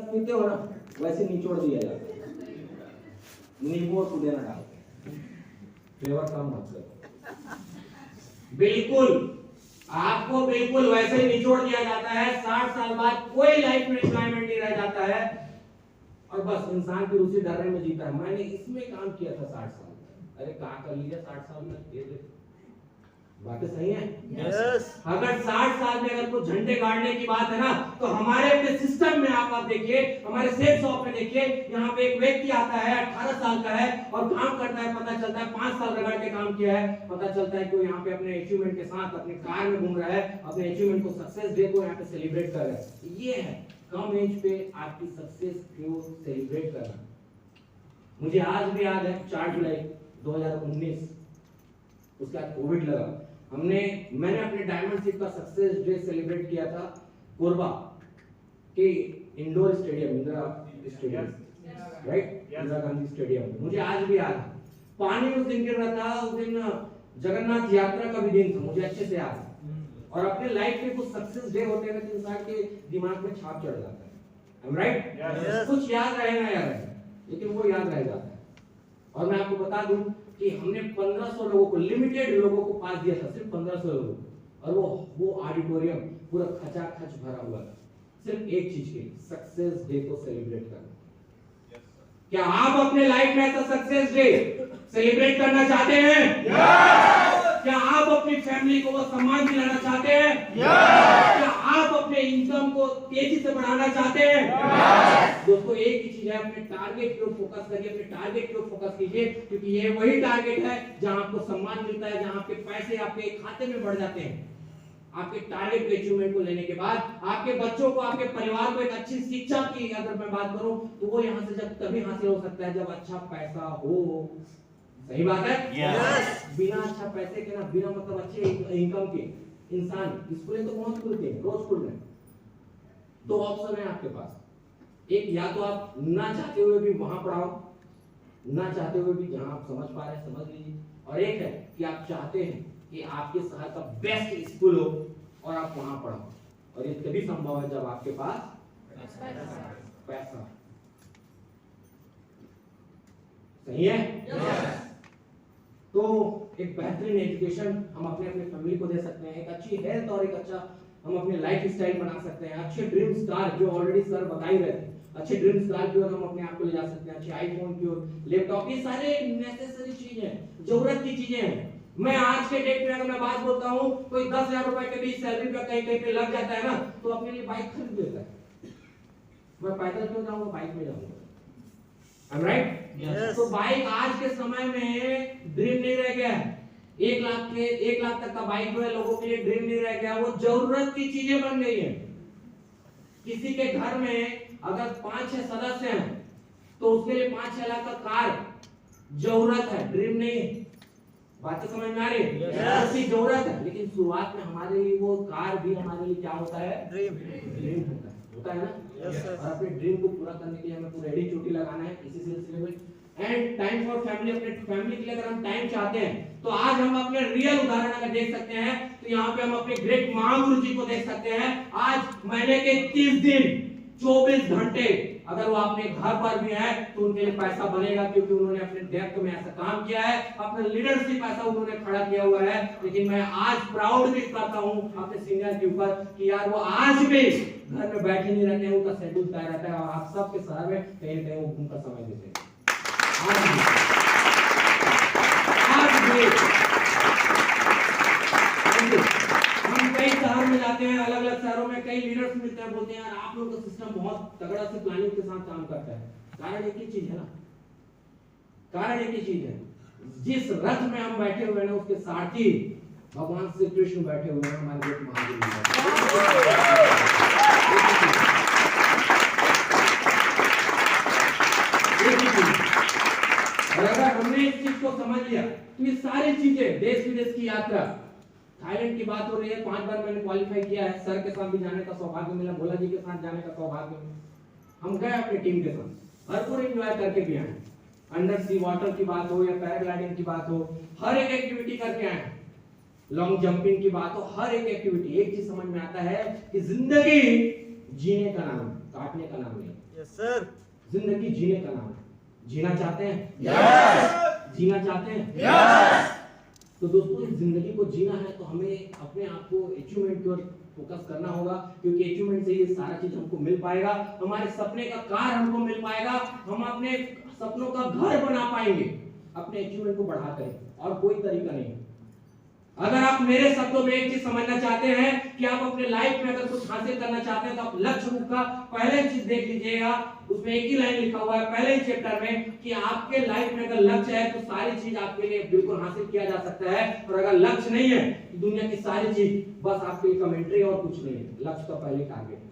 पीते हो ना वैसे निचोड़ दिया जाता है, नींबू और पुदीना डाल के, फ्लेवर कम मत करो। बिल्कुल आपको बिल्कुल वैसे ही निचोड़ दिया जाता है। 60 साल बाद कोई लाइफ में एंजॉयमेंट नहीं रह जाता है और बस इंसान फिर उसी डर में जीता है, मैंने इसमें काम किया था 60 साल। अरे कहा कर लीजिए 60 साल तक, बातें सही है। यस। अगर 60 साल में अगर कुछ झंडे गाड़ने की बात है ना, तो हमारे अपने सिस्टम में आप देखिए, हमारे सेफ शॉप में देखिए, यहाँ पे एक व्यक्ति आता है 18 साल का है और काम करता है, पता चलता है 5 साल रगड़ के काम किया है, पता चलता है कि वो यहाँ पे अपने अचीवमेंट के साथ अपने कार में घूम रहा है, अपने अचीवमेंट को, सक्सेस डे को यहाँ पे सेलिब्रेट कर रहा है। ये है कम एज पे आपकी सक्सेस को सेलिब्रेट करना। मुझे आज भी याद है 4 जुलाई 2019, उसके बाद कोविड लगा, मैंने अपने डायमंड सीट का सक्सेस डे सेलिब्रेट किया था कोरबा के indoor stadium, Indira stadium, right, Indira Gandhi stadium. मुझे आज भी याद है, पानी उस दिन गिर रहा था, उस दिन जगन्नाथ यात्रा का भी दिन था, मुझे अच्छे से याद है। और अपने लाइफ में कुछ सक्सेस डे होते हैं तो इंसान के दिमाग में छाप चढ़ जाता है, राइट, कुछ याद रहेगा यार, लेकिन वो याद रह जाता है। और मैं आपको बता दूं कि हमने 1500 लोगों को, लिमिटेड लोगों को पास दिया था, सिर्फ 1500 लोगों, और वो ऑडिटोरियम पूरा खचाखच भरा हुआ था, सिर्फ एक चीज के, सक्सेस डे को सेलिब्रेट करना। क्या आप अपने लाइफ में ऐसा सक्सेस डे सेलिब्रेट करना चाहते हैं? क्या आप अपनी फैमिली को वो सम्मान दिलाना चाहते हैं? क्या आप अपने इनकम को तेजी से बढ़ाना चाहते हैं? दोस्तों एक ही चीज है, अपने टारगेट की ओर फोकस करिए, अपने टारगेट की ओर फोकस कीजिए, क्योंकि ये वही टारगेट है जहां आपको सम्मान मिलता है, जहां आपके पैसे आपके खाते में बढ़ जाते हैं। आपके टारगेट के अचीवमेंट को लेने के बाद आपके बच्चों को, आपके परिवार को एक अच्छी शिक्षा की अगर मैं बात करूं तो वो यहां से जब तभी हासिल हो सकता है जब अच्छा पैसा हो। सही बात है। yes. बिना अच्छा पैसे के ना, बिना मतलब अच्छे इनकम के इंसान स्कूलें तो बहुत खुलते हैं, रोज खुल रहे हैं। दो ऑप्शन है आपके पास, एक या तो आप ना चाहते हुए भी वहां पढ़ाओ, ना चाहते हुए भी जहां आप समझ पा रहे हैं समझ लीजिए, और एक है कि आप चाहते हैं कि आपके शहर का बेस्ट स्कूल हो और आप वहां पढ़ो, और ये तभी संभव है जब आपके पास पैसा। सही है। yes. तो एक बेहतरीन एजुकेशन हम अपने अपने फैमिली को दे सकते हैं, एक अच्छी हेल्थ और एक अच्छा हम अपने लाइफ स्टाइल बना सकते हैं, अच्छे ड्रीम्स कार जो ऑलरेडी सर बता ही रहे थे, अच्छे ड्रीम्स कार की ओर हम अपने आप को ले जा सकते हैं, अच्छे आईफोन की ओर, लैपटॉप, ये सारे नेसेसरी चीजें हैं, जरूरत की चीजें हैं। मैं आज के डेट में अगर मैं बात बोलता हूँ, कोई 10,000 रुपए के बीच सैलरी पे कहीं कहीं पे लग जाता है ना, तो अपने लिए बाइक खरीद लेता है। मैं पैदल क्यों जाऊंगा, बाइक में जाऊंगा, राइट। yes. तो बाइक आज के समय में ड्रीम नहीं रह गया है। 1 लाख तक का बाइक जो है लोगों के लिए ड्रीम नहीं रह गया, वो जरूरत की चीजें बन गई है। किसी के घर में अगर 5-6 सदस्य हैं तो उसके लिए 5-6 लाख का कार जरूरत है, ड्रीम नहीं है। बातें समझ में आ रही है? yes. उसकी जरूरत है, लेकिन शुरुआत में हमारे लिए वो कार भी हमारे लिए क्या होता है? ड्रीम होता है ना। yes, और अपने ड्रीम को पूरा करने के लिए हमें पूरा रेडी चोटी लगाना है इसी सिलसिले में। एंड टाइम फॉर फैमिली, अपने फैमिली के लिए अगर हम टाइम चाहते हैं तो आज हम अपने रियल उदाहरण अगर देख सकते हैं तो यहाँ पे हम अपने ग्रेट महागुरु जी को देख सकते हैं। आज महीने के 30 दिन 24 घंटे अगर वो अपने घर पर भी है तो उनके लिए पैसा बनेगा, क्योंकि उन्होंने अपने डेप्थ में ऐसा काम किया है, अपना लीडरशिप ऐसा उन्होंने खड़ा किया हुआ है। लेकिन मैं आज प्राउड भी करता हूँ अपने सीनियर के ऊपर कि यार वो आज भी घर में बैठे नहीं रहते हैं, उनका शेड्यूल तय रहता है और आप सबके शहर में कहीं कहीं वो उनका समय देते हैं। आज भी हम कई शहर में जाते हैं, अलग अलग शहरों में कई लीडर्स मिलते हैं, बोलते हैं यार आप लोगों का सिस्टम बहुत तगड़ा से प्लानिंग के साथ काम करता है। कारण एक ही चीज है ना, कारण एक ही चीज है, जिस रथ में हम बैठे हुए हैं ना उसके सारथी भगवान श्री कृष्ण बैठे हुए हैं, हमारे ग्रेट महादेव। और अगर हमने इस चीज को समझ लिया तो ये सारी चीजें, देश विदेश की यात्रा, थाईलैंड की बात हो रही है, 5 बार मैंने क्वालिफाई किया है, सर के साथ भी जाने का सौभाग्य मिला, भोला जी के साथ जाने का सौभाग्य मिला। हम गए अपनी टीम के साथ, भरपूर एंजॉय करके भी आए। अंडर सी वाटर की बात हो या पैराग्लाइडिंग की बात हो, हर एक एक्टिविटी करके आए। लॉन्ग जंपिंग की बात हो, हर एक एक्टिविटी। एक चीज समझ में आता है कि जिंदगी जीने का नाम काटने का नाम नहीं। Yes sir. जिंदगी जीने का नाम है। जीना चाहते हैं? यस। जीना चाहते हैं? यस। तो दोस्तों इस जिंदगी को जीना है तो हमें अपने आप को अचीवमेंट की ओर फोकस करना होगा, क्योंकि अचीवमेंट से ये सारा चीज हमको मिल पाएगा, हमारे सपने का कार हमको मिल पाएगा, हम अपने सपनों का घर बना पाएंगे अपने अचीवमेंट को बढ़ाकर, और कोई तरीका नहीं। अगर आप मेरे शब्दों में एक चीज समझना चाहते हैं कि आप अपने लाइफ में अगर कुछ हासिल करना चाहते हैं तो आप लक्ष्य रूप का पहले चीज देख लीजिएगा। उसमें एक ही लाइन लिखा हुआ है पहले ही चैप्टर में कि आपके लाइफ में अगर लक्ष्य है तो सारी चीज आपके लिए बिल्कुल हासिल किया जा सकता है, और अगर लक्ष्य नहीं है तो दुनिया की सारी चीज बस आपके लिए कमेंट्री और कुछ नहीं है। लक्ष्य का पहले टारगेट है,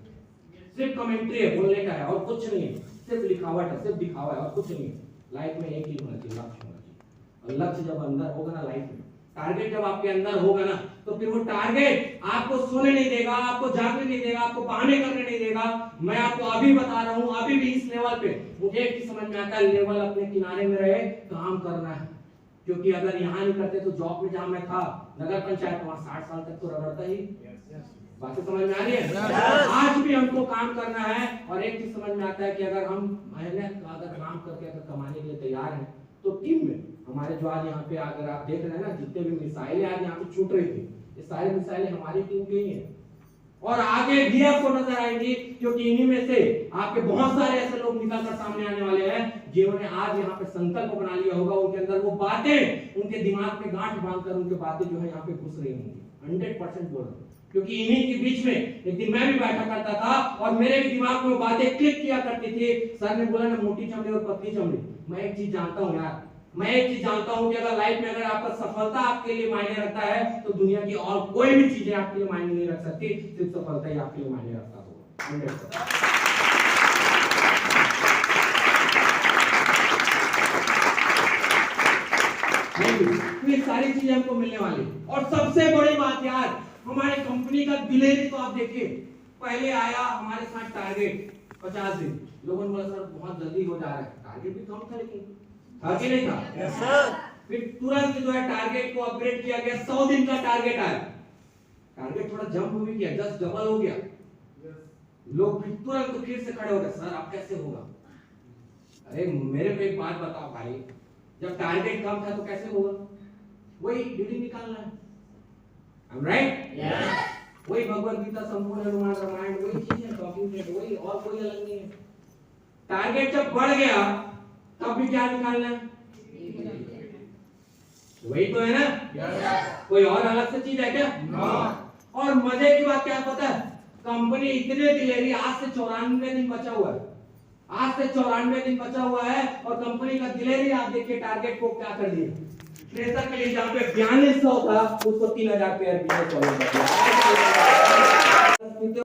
सिर्फ कमेंट्री है, बोलने का है और कुछ नहीं है, सिर्फ लिखावट है, सिर्फ दिखावा है और कुछ नहीं है। लाइफ में एक ही होना चाहिए, लक्ष्य होना चाहिए। और लक्ष्य जब अंदर होगा ना, लाइफ में टारगेट जब आपके अंदर होगा ना, तो फिर वो टारगेट आपको सोने नहीं देगा, आपको जागने नहीं देगा, आपको बहाने करने नहीं देगा। मैं आपको अभी बता रहा हूं, अभी भी इस लेवल पे मुझे एक चीज समझ में आता है, लेवल अपने किनारे में रहे, काम करना है। क्योंकि अगर यहाँ नहीं करते तो जॉब में जहां मैं था नगर पंचायत, वहां 60 साल तक तो रगड़ता ही। बातें समझ में आ रही है? आज भी हमको काम करना है। और एक चीज समझ में आता है कि अगर हम मेहनत का अगर काम करके अगर कमाने के लिए तैयार हैं तो टीम में हमारे जो आज यहाँ पे अगर आप देख रहे हैं ना, जितने भी मिसाइलें आज यहाँ पे छूट रही थी, ये सारी मिसाइलें हमारी टीम की ही हैं, और आगे भी आपको नजर आएंगी, क्योंकि इन्हीं में से आपके बहुत सारे ऐसे लोग निकलकर सामने आने वाले हैं जिन्होंने आज यहाँ पे संकल्प बना लिया होगा, उनके अंदर वो बातें उनके दिमाग में गांठ बांधकर उनके बातें जो है यहाँ पे घुस रही होंगी। 100% बोल रहा हूँ, क्योंकि इन्हीं के बीच में एक दिन मैं भी बैठा करता था और मेरे भी दिमाग में वो बातें क्लिक किया करती थी। सर ने बोला ना, मोटी चमड़ी और पतली चमड़ी। मैं एक चीज जानता हूँ यार, मैं एक चीज जानता हूं कि अगर लाइफ में अगर आपका सफलता आपके लिए मायने रखता है तो दुनिया की और कोई भी चीजें आपके लिए मायने नहीं रख सकती, सिर्फ सफलता ही आपके लिए मायने रखता होगा। 100%। तो ये सारी चीजें हमको मिलने वाली। और सबसे बड़ी बात यार, हमारे कंपनी का दिलेरी तो आप देखिए, पहले आया हमारे साथ टारगेट 50 दिन, लोगों ने बोला सर बहुत जल्दी हो जा रहा है, टारगेट भी कम था लेकिन था कि नहीं था? Yes sir. फिर तुरंत जो है टारगेट को अपग्रेड किया गया, 100 दिन का टारगेट आया, टारगेट थोड़ा जंप भी किया, जस्ट डबल हो गया। लोग फिर तुरंत फिर से खड़े हो गए, सर अब कैसे होगा? अरे मेरे को एक बात बताओ भाई, जब टारगेट कम था तो कैसे होगा? वही ड्यूटी निकालना है, राइट? यस। वही भगवत गीता, संपूर्ण हनुमान रामायण, वही चीज है, टॉकिंग हेड, वही, और कोई अलग नहीं है। टारगेट जब बढ़ गया तब भी क्या निकालना है? वही तो है ना, कोई और अलग से चीज है क्या? और मजे की बात क्या पता है, कंपनी इतने दिलेरी, आज से 94 दिन बचा हुआ है, आज से 94 दिन बचा हुआ है, और कंपनी का दिलेरी आप देखिए टारगेट को क्या कर दिया। फ्रेशर के लिए जहाँ पे 4200 था उसको 3000 पेयर बिजनेस